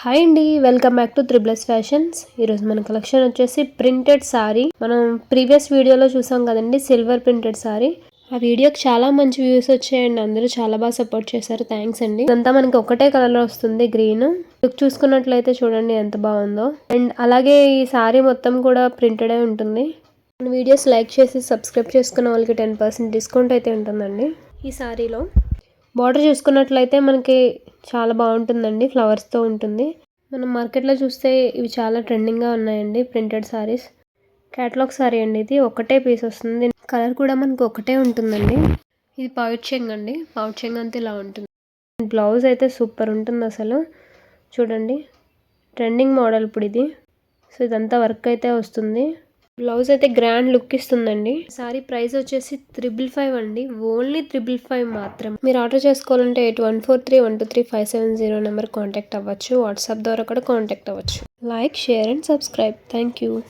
Hi అండి, welcome back to triples fashions. ఈరోజు మన కలెక్షన్ వచ్చేసి ప్రింటెడ్ సారీ. మనం ప్రీవియస్ వీడియోలో చూసాం కదండి, సిల్వర్ ప్రింటెడ్ సారీ. ఆ వీడియోకి చాలా మంచి వ్యూస్ వచ్చాయండి. అందరూ చాలా బాగా సపోర్ట్ చేశారు, థ్యాంక్స్ అండి. ఇదంతా మనకి ఒకటే కలర్ లో వస్తుంది, గ్రీన్. లుక్ చూసుకున్నట్లయితే చూడండి ఎంత బాగుందో. అండ్ అలాగే ఈ సారీ మొత్తం కూడా ప్రింటెడ్ ఉంటుంది. మన వీడియోస్ లైక్ చేసి సబ్స్క్రైబ్ చేసుకున్న వాళ్ళకి 10% డిస్కౌంట్ అయితే ఉంటుందండి ఈ సారీలో. బార్డర్ చూసుకున్నట్లయితే మనకి చాలా బాగుంటుందండి, ఫ్లవర్స్తో ఉంటుంది. మనం మార్కెట్లో చూస్తే ఇవి చాలా ట్రెండింగ్గా ఉన్నాయండి ప్రింటెడ్ సారీస్. క్యాటలాగ్ సారీ అండి, ఇది ఒకటే పీస్ వస్తుంది. కలర్ కూడా మనకు ఒకటే ఉంటుందండి. ఇది పౌచ్ చెంగ్ అండి, పౌచ్ చెంగ్ అంతా ఇలా ఉంటుంది. బ్లౌజ్ అయితే సూపర్ ఉంటుంది అసలు. చూడండి, ట్రెండింగ్ మోడల్ ఇప్పుడు ఇది. సో ఇదంతా వర్క్ అయితే వస్తుంది. బ్లౌజ్ అయితే గ్రాండ్ లుక్ ఇస్తుందండి. సారీ ప్రైస్ వచ్చేసి 555 అండి, ఓన్లీ 555 మాత్రం. మీరు ఆర్డర్ చేసుకోవాలంటే 8143123570 నెంబర్ కాంటాక్ట్ అవ్వచ్చు. వాట్సాప్ ద్వారా కూడా కాంటాక్ట్ అవ్వచ్చు. Like, share and subscribe. Thank you.